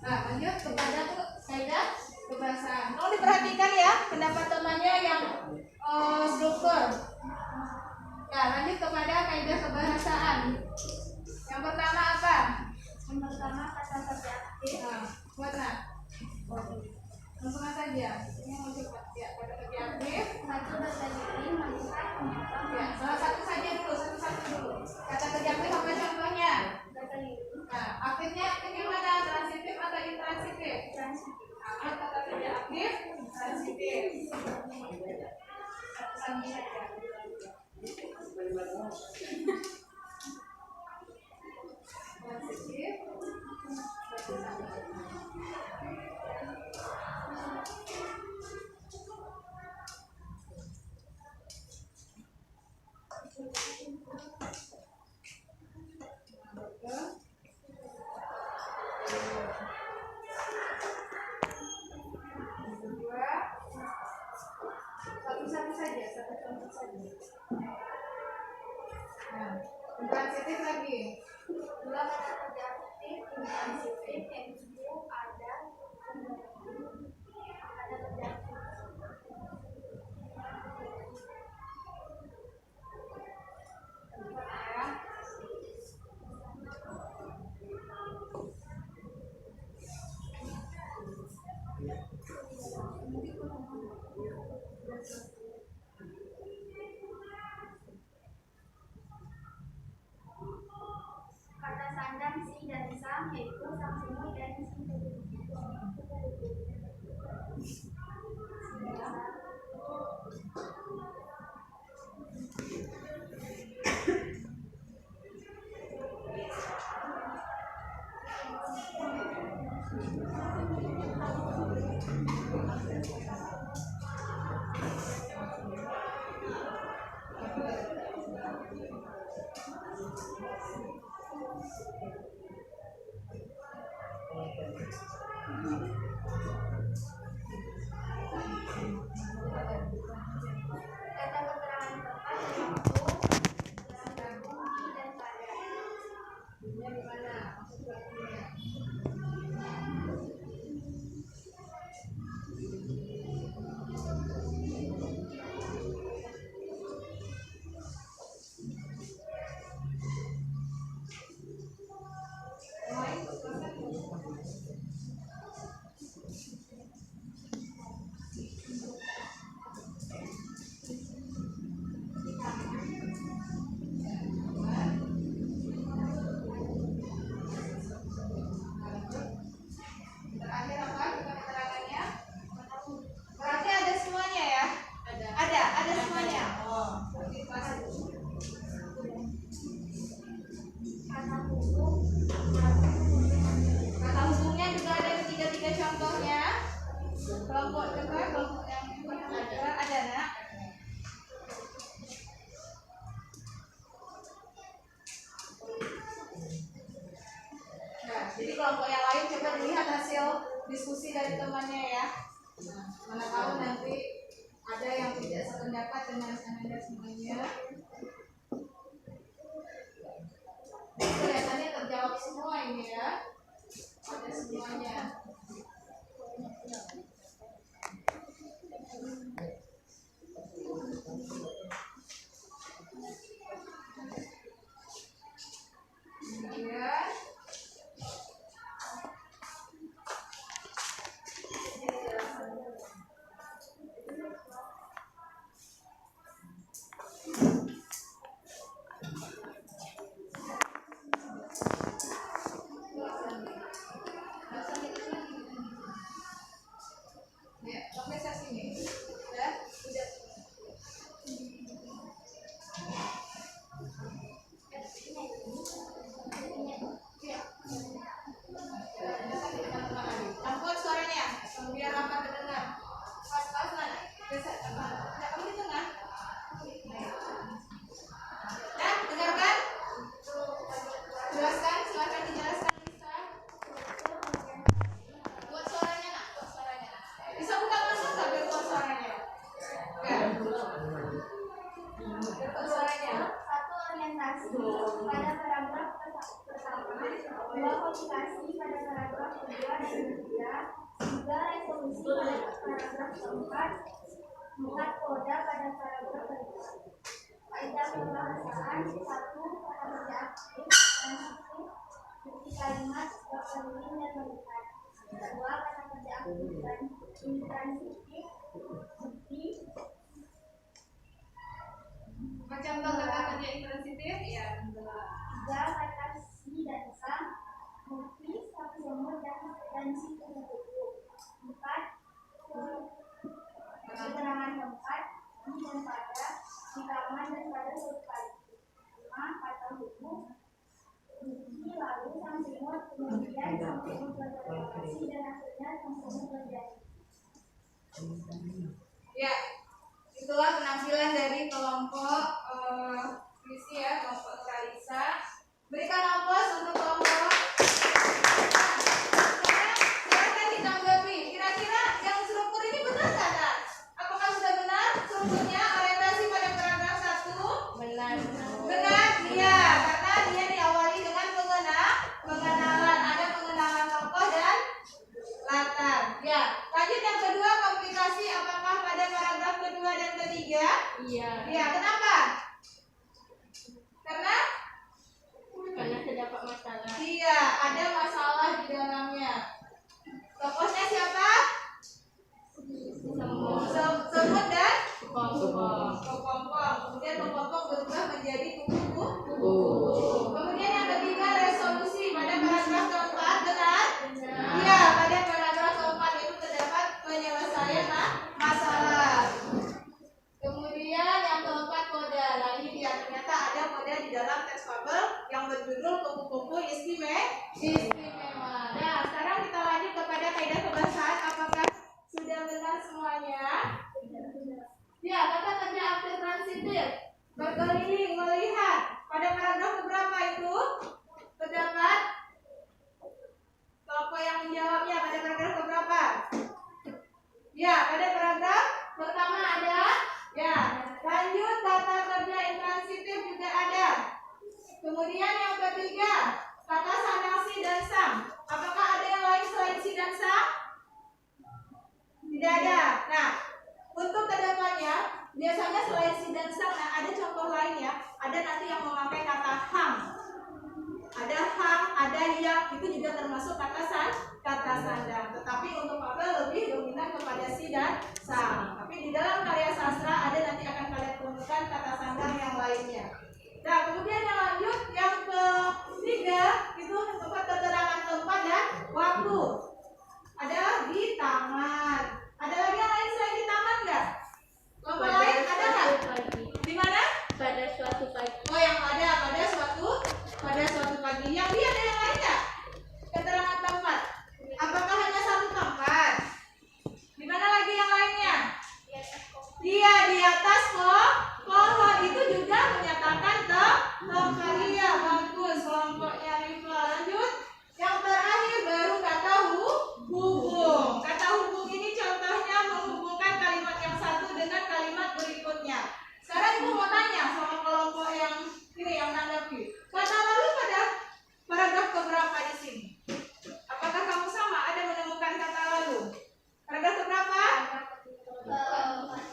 Nah, lanjut kepada kaidah kebahasaan. Mau diperhatikan ya pendapat temannya yang struktur. Nah, lanjut kepada kaidah kebahasaan. Yang pertama apa? Yang pertama, kata kerja aktif. Nah, buat Nak. Langsung saja. Ini mau cepat ya, kata kerja aktif. 1. Bahasa diri, melihat, menonton, Biasa. Satu-satu saja. Positif. Satu-satu saja, satu-satu saja. Nah, intransitif lagi. Dua kata kerja aktif, intransitif, yang kedua ada kerja aktif. Kata sandang, si dan sang, yaitu sang semut dan si kata keterangan tempat dan waktu, dalam bumi dan pada. Dunia di mana? Maksud waktunya. Terakhir apa keterangannya? Berarti ada semuanya ya? Ada semuanya. Oh, berarti pas Kata hukum, kata hubungnya juga ada ketiga contohnya. Kelompok coba kelompok yang ada nak. Nah, jadi kelompok yang lain coba dilihat hasil diskusi dari temannya ya. Nah, mana tahu nanti ada yang tidak sependapat dengan Anda semuanya. Kelihatannya terjawab semua ini ya. Ada semuanya. Kemudian ya, sampai sini. Udah. Angkut suaranya, biar rapat terdengar. Pas mana? Geser apa? Enggak, kamu di tengah. Nah, dengarkan? Jelaskan, silakan dijelaskan Lisa. Buat suaranya nak, buat suaranya. Bisa buka masuk tak biar buat suaranya? Enggak. Buat suaranya. satu orientasi pada paragraf pertama, dua komunikasi pada paragraf kedua dan ketiga, tiga resolusi pada paragraf keempat, empat koda pada paragraf kelima. Kaidah pembahasan satu kata kerja aktif, transitif, bukti kalimat, berkelinting dan melihat. Dua kata kerja aktif dan intransitif, bukti. Macam kata kerja intransitif ya. Tiga kata si dan sang, bukti, satu semut dan si tertutup. Empat huruf pagi. Pertama, kata huruf, kunci, lalu sang semut, kemudian sang semut berkomunikasi, dan akhirnya sang semut menjadi. Ya, itulah penampilan dari kelompok puisi ya, kelompok Nuralisa. Berikan aplaus untuk kelompok. Silakan ditanggapi. Kira-kira yang struktur ini benar nggak, Nak? Apakah sudah benar strukturnya orientasi pada paragraf 1? Benar. Benar, iya. Karena dia diawali dengan pengenalan. Ada pengenalan tokoh dan latar. Ya, lanjut yang kedua, komplikasi. Apakah pada paragraf kedua dan ketiga? Iya. Iya, kenapa? Karena terdapat masalah. Iya, ada masalah di dalamnya. Tokohnya siapa? Semut dan kepompong. Kemudian kepompong berubah menjadi kupu-kupu. Kemudian yang ketiga, resolusi. Pada paragraf keempat, benar? Iya, pada paragraf keempat itu terdapat penyelesaian masalah. Kemudian yang keempat, kode. Nah, ini dia, ternyata ada kode di dalam teks fabel yang berjudul kupu-kupu istimewa. Nah, sekarang kita lanjut kepada kaidah kebahasaan. Apakah sudah benar semuanya? Ya, kata kerja aktif transitif. Berkeliling, melihat. Pada paragraf berapa itu? Terdapat kelompok yang menjawabnya pada paragraf berapa? Ya, pada paragraf pertama ada. Ya, lanjut kata kerja intransitif juga ada. Kemudian yang ketiga, kata sandang si dan sang. Apakah ada yang lain selain si dan sang? Tidak ada. Nah, untuk kedepannya, biasanya selain si dan sang, nah ada contoh lainnya. Ada nanti yang memakai kata hang. Ada hang, ada yang, itu juga termasuk kata sandang. Tetapi untuk fabel lebih dominan kepada si dan sang. Tapi di dalam karya sastra ada nanti akan kalian temukan kata sandang yang lainnya. Nah, kemudian yang lanjut, yang ketiga itu tempat keterangan tempat dan waktu. Ada di taman. Ada lagi yang lain selain di taman nggak? Kelompok lain ada nggak? Di mana? Pada suatu pagi. Oh, yang pada suatu pagi. Yang dia ada yang lain nggak? Keterangan tempat. Apakah hanya satu tempat? Di mana lagi yang lainnya? Iya, di atas pohon. Itu juga menyatakan tempat. Iya, bagus kelompoknya Riva. Lanjut. Yang terakhir baru kata hubung. Kata hubung ini contohnya menghubungkan kalimat yang satu dengan kalimat berikutnya. Sekarang Ibu mau tanya sama kelompok yang ini yang menanggapi. Kata lalu pada paragraf keberapa di sini? Apakah kamu sama ada menemukan kata lalu? Paragraf keberapa?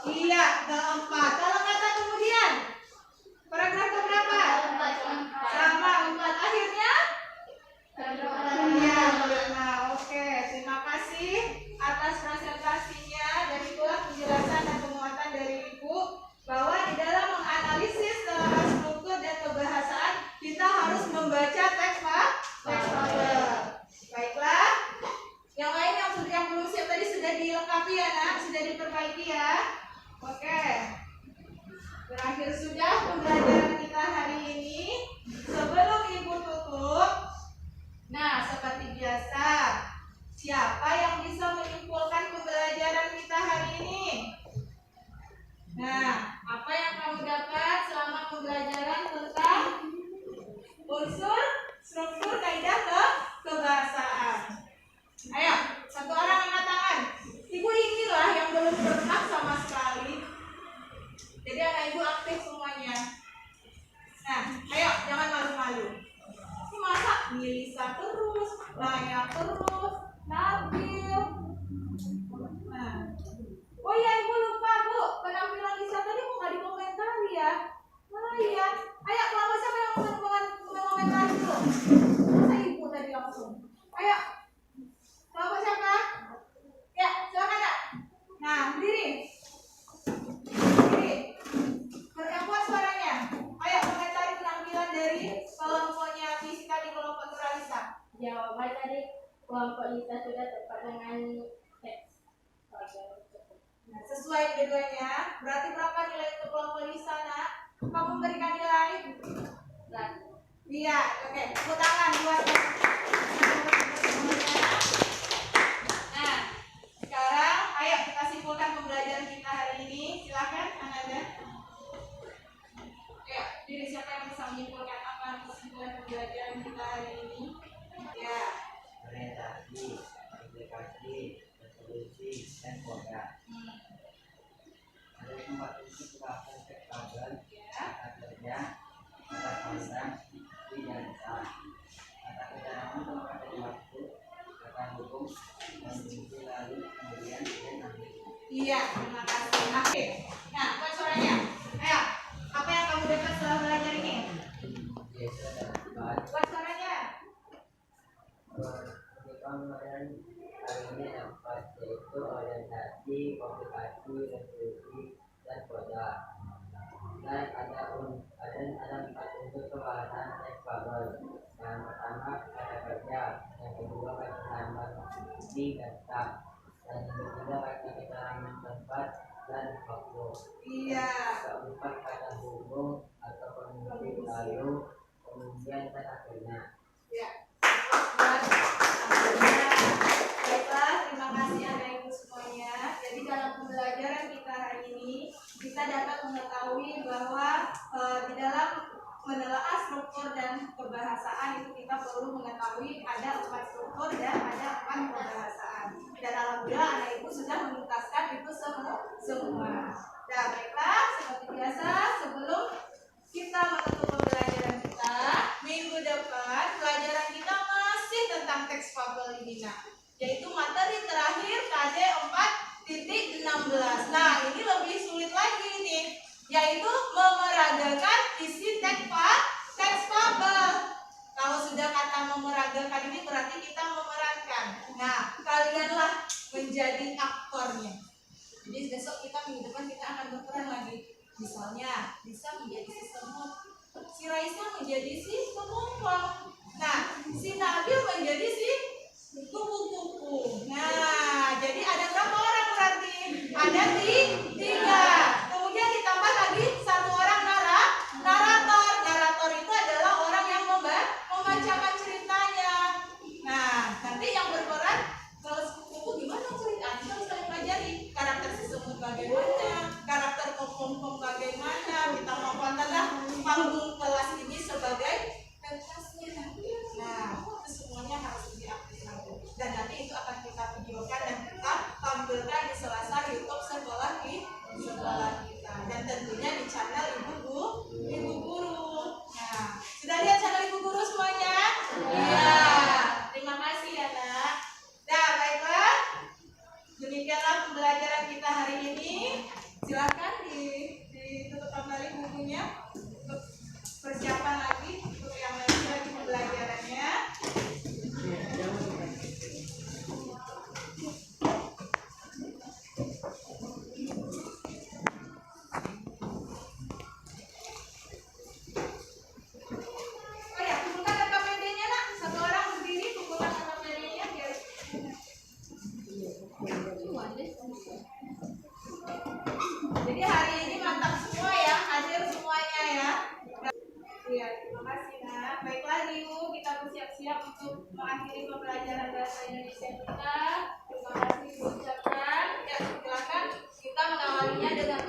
Iya, keempat. Kalau kata kemudian, paragraf keberapa? Sama, 4. Akhirnya? Iya, benar. Oke, terima kasih atas presentasinya dan itulah penjelasan dan penguatan dari Ibu bahwa di dalam menganalisis secara struktur dan kebahasaan kita harus membaca teks fabel. Baiklah. Yang lain yang belum siap tadi sudah dilengkapi ya, Nak? Sudah diperbaiki ya? Oke. Berakhir sudah pembelajaran kita hari ini. Sebelum Ibu tutup, nah, seperti biasa, siapa yang bisa menyimpulkan pembelajaran kita hari ini? Nah, apa yang kamu dapat selama pembelajaran tentang unsur struktur kaidah kebahasaan? Ayo, satu orang angkat tangan. Ibu inilah yang belum pernah sama sekali. Jadi anak ibu aktif semuanya. Nah, ayo, jangan malu-malu. Masa Milisa terus, Naya terus, Nabil. Nah. Oh iya, Ibu lupa Bu, penampilan Lisa tadi kok nggak dikomentari ya? Oh iya, ayo kelompok siapa yang mengomentari dulu? Masa Ibu tadi langsung? Ayo, kelompok siapa? Ya, silakan Kak. Nah, berdiri. Yang kuat suaranya. Ayo komentari penampilan dari kelompoknya Fisika di kelompok Nuralisa. Jawaban tadi kelompok Lisa sudah tepat dengan teks. Nah, sesuai keduanya. Berarti berapa nilai untuk kelompok Lisa, Nak? kamu berikan nilai? Iya, oke. Tepuk tangan buat semuanya. Nah, sekarang ayo kita simpulkan pembelajaran kita hari ini. Silakan, Ananda. Ayo, diri siapa yang bisa menyimpulkan apa kesimpulan pembelajaran kita hari ini? Ya. Orientasi, aplikasi, resolusi, dan program. Ada 4 kunci terapkan kabel, kata kerja, kata pandang, dan kata keterangan untuk kata waktu, kata hukum, dan kunci lalu kemudian dan akhir. Iya, terima kasih. Oke. Nah, buat suaranya. Ayo, apa yang kamu dapat setelah belajar ini? Ya, sudah dapat. Buat suaranya. Kemarin hari ini dapat yaitu orientasi, komunikasi, resolusi, dan program. Dan ada 4 unsur pembahasan teks fabel. Yang pertama kata kerja, yang kedua kata tambah bukti dan tak, dan yang ketiga kata keterangan tempat dan waktu. Iya. Keempat kata hubung atau komunikasi lalu kemudian dan akhirnya. Ya. Baiklah, terima kasih Anda Ibu semuanya. Jadi dalam pembelajaran kita hari ini kita dapat mengetahui bahwa di dalam menelaah struktur dan perbahasaan itu kita perlu mengetahui ada 4 struktur dan ada 4 perbahasaan. Dan alhamdulillah Anda Ibu sudah menuntaskan itu semua. Nah, baiklah, seperti biasa sebelum kita menutup pembelajaran kita, minggu depan pelajaran kita masih tentang teks fabel ini, yaitu materi terakhir KD 4.16. Nah, ini lebih sulit lagi nih, yaitu memeragakan isi teks fabel. Kalau sudah kata memeragakan ini berarti kita memerankan. Nah, kalianlah menjadi aktornya. Jadi besok kita minggu depan kita akan berperan lagi. Misalnya bisa menjadi si semut, si Raisa menjadi si kepompong, nah si Nabil menjadi si kupu-kupu. Nah, jadi ada berapa orang berarti? Ada 3. Kemudian ditambah lagi 1 orang narator. Narator itu adalah orang yang membacakan ceritanya. Nah, nanti yang berperan kalau kupu-kupu gimana ceritanya? Kita harus kalian pelajari karakter si semut bagaimana, karakter kepompong bagaimana. Kita manfaatkanlah panggung kelas ini sebagai pentasnya. Nah, itu semuanya harus diaktifkan. Dan nanti itu akan kita videokan dan kita tampilkan di salah YouTube sekolah kita. Dan tentunya di channel Ibu Guru. Nah, sudah lihat channel Ibu Guru semuanya? Iya. Terima kasih ya, Nak. Nah, baiklah. Demikianlah pembelajaran kita hari ini. Silakan ditutup kembali bukunya untuk persiapan lagi untuk yang lagi pembelajarannya. Oh ya, kumpulkan KKPD-nya, Nak. 1 orang berdiri, kumpulkan KKPD-nya biar. Jadi hari ini mantap semua ya, hadir semuanya ya. Iya, terima kasih Nak. Baiklah Liu, kita bersiap-siap untuk mengakhiri pembelajaran bahasa Indonesia kita. Terima kasih diucapkan. Ya, silakan kita mengawalinya dengan